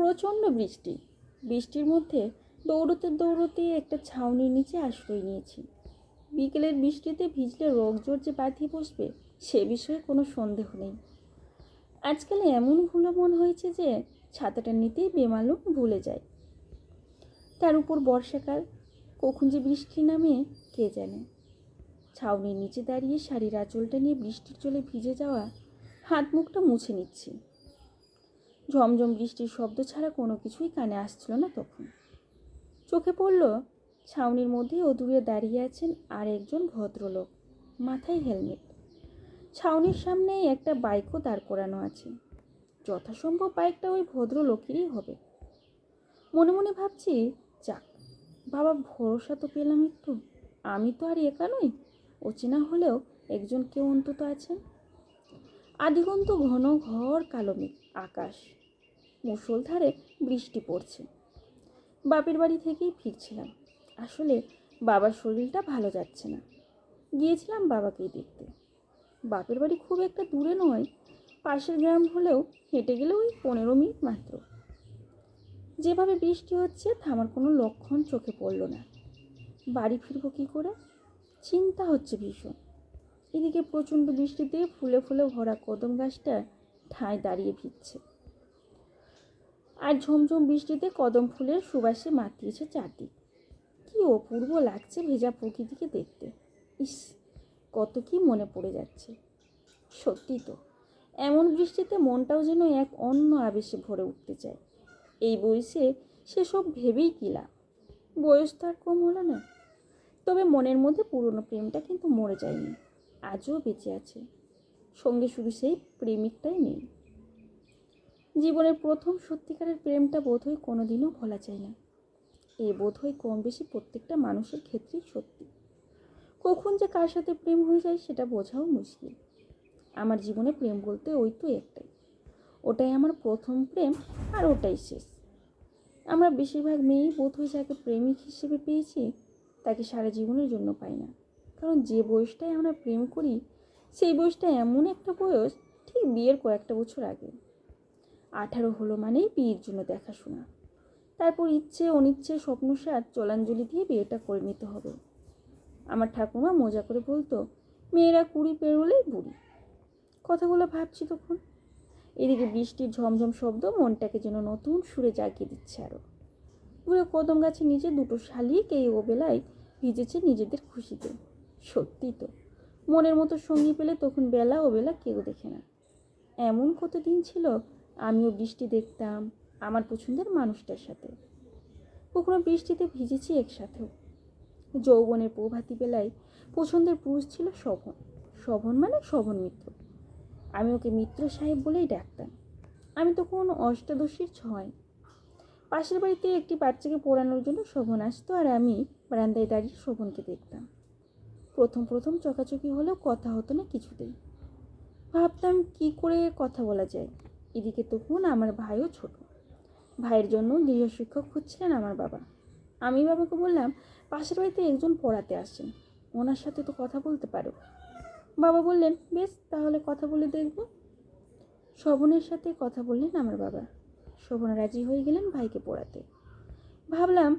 প্রচণ্ড বৃষ্টি। বৃষ্টির মধ্যে দৌড়তে দৌড়তে একটা ছাউনির নিচে আশ্রয় নিয়েছি। বিকেলের বৃষ্টিতে ভিজলে রোগজ্বর যে বাঁধিয়ে বসবে সে বিষয়ে কোনো সন্দেহ নেই। আজকাল এমন ভুলো মন হয়েছে যে ছাতাটা নিতেই বেমালুম ভুলে যায়। তার উপর বর্ষাকাল, কখন যে বৃষ্টি নামে কে জানে। ছাউনির নিচে দাঁড়িয়ে শাড়ির আঁচলটা নিয়ে বৃষ্টির জলে ভিজে যাওয়া হাত মুখটা মুছে নিচ্ছি। ঝমঝম বৃষ্টির শব্দ ছাড়া কোনো কিছুই কানে আসছিল না তখন। চোখে পড়ল ছাউনির মধ্যে দূরে দাঁড়িয়ে আছেন আর একজন ভদ্রলোক, মাথায় হেলমেট। ছাউনির সামনে একটা বাইকও দাঁড় করানো আছে। যথাসম্ভব বাইকটা ওই ভদ্রলোকেরই হবে। মনে মনে ভাবছি, যাক বাবা, ভরসা তো পেলাম একটু। আমি তো আর একা নই, অচেনা হলেও একজন কেউ অন্তত আছেন। আদিগন্ত ঘন ঘর কালো মেঘ, আকাশ, মুষলধারে বৃষ্টি পড়ছে। বাপের বাড়ি থেকেই ফিরছিলাম। আসলে বাবার শরীরটা ভালো যাচ্ছে না। গিয়েছিলাম বাবাকেই দেখতে। বাপের বাড়ি খুব একটা দূরে নয়, পাশের গ্রাম হলেও হেঁটে গেলে ওই 15 মিনিট মাত্র। যেভাবে বৃষ্টি হচ্ছে থামার কোনো লক্ষণ চোখে পড়ল না। বাড়ি ফিরবো কী করে, চিন্তা হচ্ছে ভীষণ। এদিকে প্রচণ্ড বৃষ্টিতে ফুলে ফুলে ভরা কদম গাছটা ঠায় দাঁড়িয়ে ভিজছে। আর ঝমঝম বৃষ্টিতে কদম ফুলের সুবাসে মাতিয়েছে চারদিক। কি অপূর্ব লাগছে ভেজা প্রকৃতিকে দেখতে। ইস, কত কি মনে পড়ে যাচ্ছে। সত্যি তো, এমন বৃষ্টিতে মনটাও যেন এক অন্য আবেশে ভরে উঠতে চায়। এই বয়সে সেসব ভেবেই কি লাভ, বয়স তো আর কম হলো না। তবে মনের মধ্যে পুরনো প্রেমটা কিন্তু মরে যায়নি, আজও বেঁচে আছে। সঙ্গে শুধু সেই প্রেমিকটাই নেই। জীবনের প্রথম সত্যিকারের প্রেমটা বোধহয় কোনোদিনও ভোলা যায় না। এ বোধহয় কম বেশি প্রত্যেকটা মানুষের ক্ষেত্রেই সত্যি। কখন যে কার সাথে প্রেম হয়ে যায় সেটা বোঝাও মুশকিল। আমার জীবনে প্রেম বলতে ওই তো একটাই, ওটাই আমার প্রথম প্রেম, আর ওটাই শেষ। আমরা বেশিরভাগ মেয়েই বোধহয় যাকে প্রেমিক হিসেবে পেয়েছি তাকে সারা জীবনের জন্য পাই না। কারণ যে বয়সটায় আমরা প্রেম করি সেই বয়সটা এমন একটা বয়স, ঠিক বিয়ের কয়েকটা বছর আগে। 18 হলো মানেই বিয়ের জন্য দেখাশোনা, তারপর ইচ্ছে অনিচ্ছে স্বপ্নসার জলাঞ্জলি দিয়ে বিয়েটা করে নিতে হবে। আমার ঠাকুমা মজা করে বলতো, মেয়েরা 20 পেরোলেই বুড়ি। কথাগুলো ভাবছি তখন। এদিকে বৃষ্টির ঝমঝম শব্দ মনটাকে যেন নতুন সুরে জাগিয়ে দিচ্ছে আরো। পুরো কদম গাছের নিচে দুটো শালিক এই ওবেলায় ভিজেছে নিজেদের খুশিতে। সত্যি তো, মনের মতো সঙ্গী পেলে তখন বেলা ওবেলা কেউ দেখে না। এমন কতদিন ছিল আমিও বৃষ্টি দেখতাম আমার পছন্দের মানুষটার সাথে। কখনো বৃষ্টিতে ভিজেছি একসাথেও। যৌবনের প্রভাতী বেলায় পছন্দের পুরুষ ছিল শোভন। শোভন মানে শোভন মিত্র। আমি ওকে মিত্র সাহেব বলেই ডাকতাম। আমি তখন অষ্টাদশীর 6। পাশের বাড়িতে একটি বাচ্চাকে পড়ানোর জন্য শোভন আসতো, আর আমি বারান্দায় দাঁড়িয়ে শোভনকে দেখতাম। প্রথম প্রথম চকাচকি হলেও কথা হতো না কিছুতেই। ভাবতাম কি করে কথা বলা যায়। এদিকে তখন আমার ভাইও ছোট। ভাইয়ের জন্য গৃহশিক্ষক খুঁজছিলেন আমার বাবা। আমি বাবাকে বললাম, পাশের বাড়িতে একজন পড়াতে আসেন, ওনার সাথে তো কথা বলতে পারো। বাবা বললেন, বেশ, তাহলে কথা বলে দেখব। শোভনের সাথে কথা বললেন আমার বাবা। শোভন রাজি হয়ে গেলেন ভাইকে পড়াতে। ভাবলাম,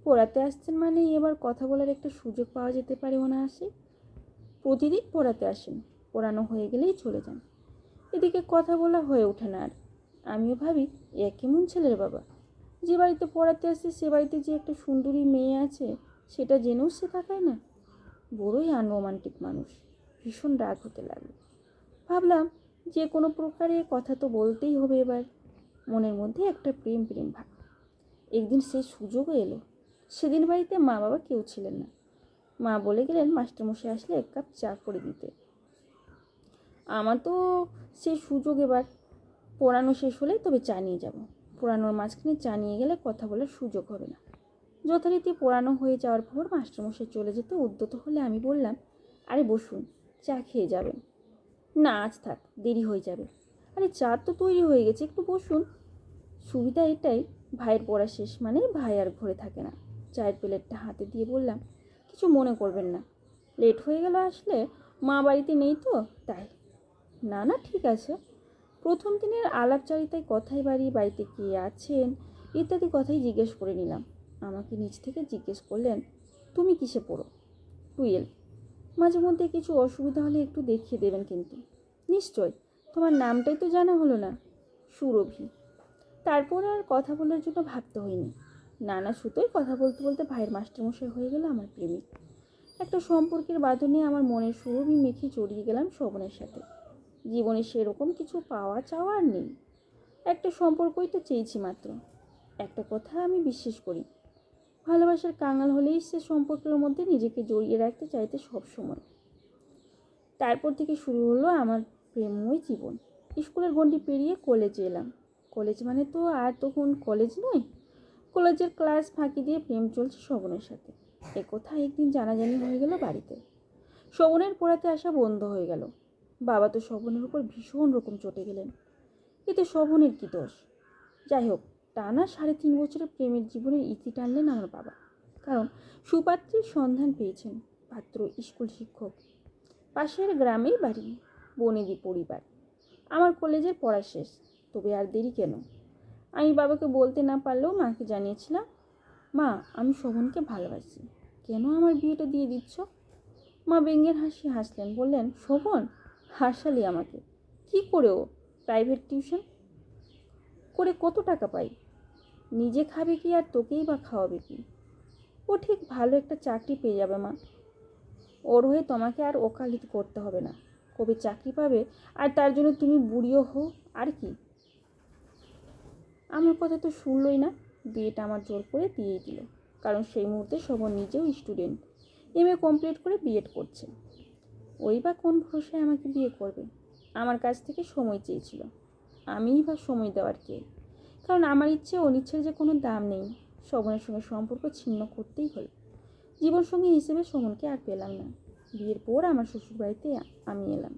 পড়াতে আসছেন মানে এবার কথা বলার একটা সুযোগ পাওয়া যেতে পারে অনায়াসে। প্রতিদিন পড়াতে আসেন, পড়ানো হয়ে গেলেই চলে যান। এদিকে কথা বলা হয়ে ওঠে না আর। আমিও ভাবি, এ কেমন ছেলের বাবা, যে বাড়িতে পড়াতে আসে সে বাড়িতে যে একটা সুন্দরী মেয়ে আছে সেটা জেনেও সে তাকায় না। বড়ই আনরোমান্টিক মানুষ। ভীষণ রাগ হতে লাগলো। ভাবলাম, যে কোনো প্রকারে কথা তো বলতেই হবে এবার। মনের মধ্যে একটা প্রেম প্রেম ভাব। একদিন সেই সুযোগও এলো। সেদিন বাড়িতে মা বাবা কেউ ছিলেন না। মা বলে গেলেন মাস্টারমশাই আসলে 1 কাপ চা করে দিতে। আমার তো সেই সুযোগ, এবার পড়ানো শেষ হলেই তবে চা নিয়ে যাব। পড়ানোর মাঝখানে চা নিয়ে গেলে কথা বলার সুযোগ হবে না। যথারীতি পড়ানো হয়ে যাওয়ার পর মাস্টারমশাই চলে যেতে উদ্যত হলে আমি বললাম, আরে বসুন, চা খেয়ে যাবেন। না, আজ থাক, দেরি হয়ে যাবে। আরে চা তো তৈরি হয়ে গেছে, একটু বসুন। সুবিধা এটাই, ভাইয়ের পড়া শেষ মানে ভাই আর ঘরে থাকে না। চায়ের প্লেটটা হাতে দিয়ে বললাম, কিছু মনে করবেন না, লেট হয়ে গেল আসলে, মা বাড়িতে নেই তো তাই। না না, ঠিক আছে। প্রথম দিনের আলাপচারিতায় কথায় বাড়িতে কে আছেন ইত্যাদি কথাই জিজ্ঞেস করে নিলাম। আমাকে নিজ থেকে জিজ্ঞেস করলেন, তুমি কিসে পড়ো? 12। মাঝে মধ্যে কিছু অসুবিধা হলে একটু দেখিয়ে দেবেন কিন্তু। নিশ্চয়। তোমার নামটাই তো জানা হলো না। সুরভি। তারপর আর কথা বলার জন্য ভাবতে হয়নি। নানা সুতোয় কথা বলতে বলতে ভাইয়ের মাস্টারমশাই হয়ে গেল আমার প্রেমিক। একটা সম্পর্কের বাঁধনে আমার মনের সুরভি মেখে জড়িয়ে গেলাম শোভনের সাথে। জীবনে সেরকম কিছু পাওয়া চাওয়া আর নেই। একটা সম্পর্কই তো চেয়েছি মাত্র। একটা কথা আমি বিশ্বাস করি, ভালোবাসার কাঙাল হলেই সে সম্পর্কের মধ্যে নিজেকে জড়িয়ে রাখতে চাইতে সব সময়। তারপর থেকে শুরু হলো আমার প্রেমময় জীবন। স্কুলের গণ্ডি পেরিয়ে কলেজে এলাম। কলেজ মানে তো আর তখন কলেজ নয়। কলেজের ক্লাস ফাঁকি দিয়ে প্রেম চলছে শোভনের সাথে। একথা একদিন জানাজানি হয়ে গেল বাড়িতে। শোভনের পড়াতে আসা বন্ধ হয়ে গেল। বাবা তো শোভনের উপর ভীষণ রকম চটে গেলেন। এতে শোভনের কি দোষ? যাই হোক, টানা 3.5 বছরের প্রেমের জীবনের ইতি টানলেন আমার বাবা। কারণ সুপাত্রের সন্ধান পেয়েছেন। পাত্র স্কুল শিক্ষক, পাশের গ্রামেই বাড়ি, বনেদি পরিবার। আমার কলেজের পড়া শেষ, তবে আর দেরি কেন? আমি বাবাকে বলতে না পারলেও মাকে জানিয়েছিলাম, মা, আমি শোভনকে ভালোবাসি, কেন আমার বিয়েটা দিয়ে দিচ্ছ? মা ব্যঙ্গের হাসি হাসলেন, বললেন, শোভন, হাসালি আমাকে। কি করে ও প্রাইভেট টিউশন করে কত টাকা পাই? নিজে খাবে কি আর তোকেই বা খাওয়াবে কি? ও ঠিক ভালো একটা চাকরি পেয়ে যাবে মা। ওর হয়ে তোমাকে আর ওকালতি করতে হবে না। কবে চাকরি পাবে আর তার জন্য তুমি বুড়িও হও আর কি? আমার কথা তো শুনলই না। বিয়েটা আমার জোর করে দিয়েই দিল। কারণ সেই মুহূর্তে শোভন নিজেও স্টুডেন্ট, MA কমপ্লিট করে বিএড করছে। ওই বা কোন ভরসায় আমাকে বিয়ে করবে? আমার কাছ থেকে সময় চেয়েছিল। আমিই বা সময় দেওয়ার কে? কারণ আমার ইচ্ছে অনিচ্ছের যে কোনো দাম নেই। শোভনের সঙ্গে সম্পর্ক ছিন্ন করতেই হলো। জীবনসঙ্গী হিসেবে শোভনকে আর পেলাম না। বিয়ের পর আমার শ্বশুরবাড়িতে আমি এলাম।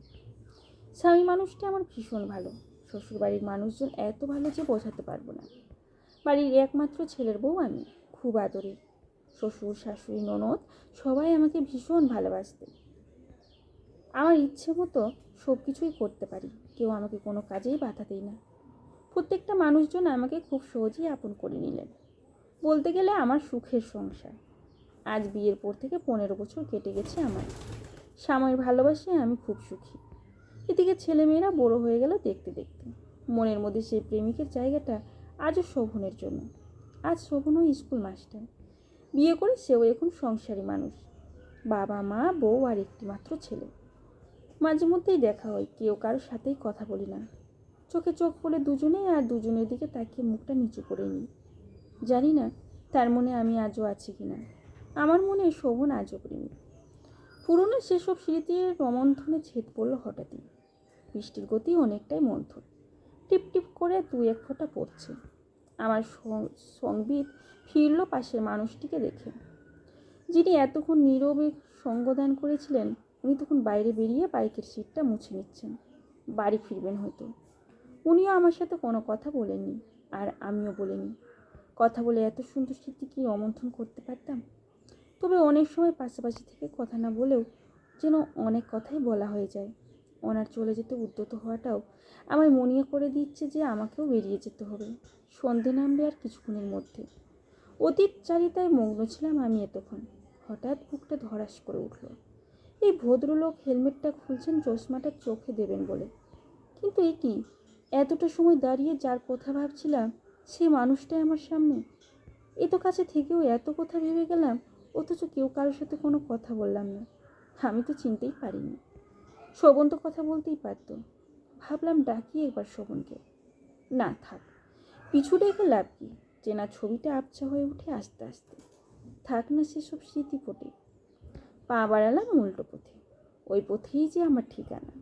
স্বামী মানুষটা আমার ভীষণ ভালো। শ্বশুরবাড়ির মানুষজন এত ভালো যে বোঝাতে পারবো না। বাড়ির একমাত্র ছেলের বউ আমি, খুব আদরের। শ্বশুর, শাশুড়ি, ননদ সবাই আমাকে ভীষণ ভালোবাসতে। আমার ইচ্ছে মতো সব কিছুই করতে পারি। কেউ আমাকে কোনো কাজেই বাধা দেয় না। প্রত্যেকটা মানুষজন আমাকে খুব সহজেই আপন করে নিলেন। বলতে গেলে আমার সুখের সংসার। আজ বিয়ের পর থেকে 15 বছর কেটে গেছে আমার। স্বামীর ভালোবাসায় আমি খুব সুখী। এদিকে ছেলেমেয়েরা বড় হয়ে গেল দেখতে দেখতে। মনের মধ্যে সেই প্রেমিকের জায়গাটা আজও শোভনের জন্য। আজ শোভনও স্কুল মাস্টার। বিয়ে করে সেও এখন সংসারী মানুষ। বাবা, মা, বউ আর একটি মাত্র ছেলে। মাঝে মধ্যেই দেখা হয়, কেউ কারোর সাথেই কথা বলি না। চোখে চোখ পড়ে দুজনেই আর দুজনের দিকে তাকিয়ে মুখটা নিচু করে নিই। জানি না তার মনে আমি আজও আছি কিনা। আমার মনে শোভন আজও প্রেমিক। পুরনো সেসব স্মৃতির রমন্থনে ছেদ পড়ল হঠাৎই। বৃষ্টির গতি অনেকটাই মন্থর। টিপ টিপ করে 2-1 ফোঁটা পড়ছে। আমার সংবিত ফিরল পাশের মানুষটিকে দেখে, যিনি এতক্ষণ নীরবে সঙ্গদান করেছিলেন। উনি তখন বাইরে বেরিয়ে বাইকের সিটটা মুছে নিচ্ছেন। বাড়ি ফিরবেন হয়তো। উনিও আমার সাথে কোনো কথা বলেননি, আর আমিও বলিনি। কথা বলে এত সুন্দর স্মৃতি কি রমন্থন করতে পারতাম? তবে অনেক সময় পাশাপাশি থেকে কথা না বলেও যেন অনেক কথাই বলা হয়ে যায়। ওনার চলে যেতে উদ্যত হওয়াটাও আমায় মনে করে দিচ্ছে যে আমাকেও বেরিয়ে যেতে হবে। সন্ধে নামবে আর কিছুক্ষণের মধ্যে। অতীত চারিতায় মগ্ন ছিলাম আমি এতক্ষণ। হঠাৎ বুকটা ধড়াস করে উঠল। এই ভদ্রলোক হেলমেটটা খুলছেন চশমাটা চোখে দেবেন বলে। কিন্তু এ কি, এতটা সময় দাঁড়িয়ে যার কথা ভাবছিলাম সে মানুষটাই আমার সামনে। এত কাছে থেকেও এত কথা ভেবে গেলাম, অথচ কেউ কারোর সাথে কোনো কথা বললাম না। আমি তো চিনতেই পারিনি। শোভন তো কথা বলতেই পারতো। ভাবলাম ডাকি একবার শোভনকে। না, থাক, পিছু ডেকে লাভ কি? চেনা ছবিটা আবছা হয়ে উঠে আস্তে আস্তে। থাক না সেসব স্মৃতি ফোটে। পা বাড়ালাম উল্টো পথে। ওই পথেই যে আমার ঠিকানা।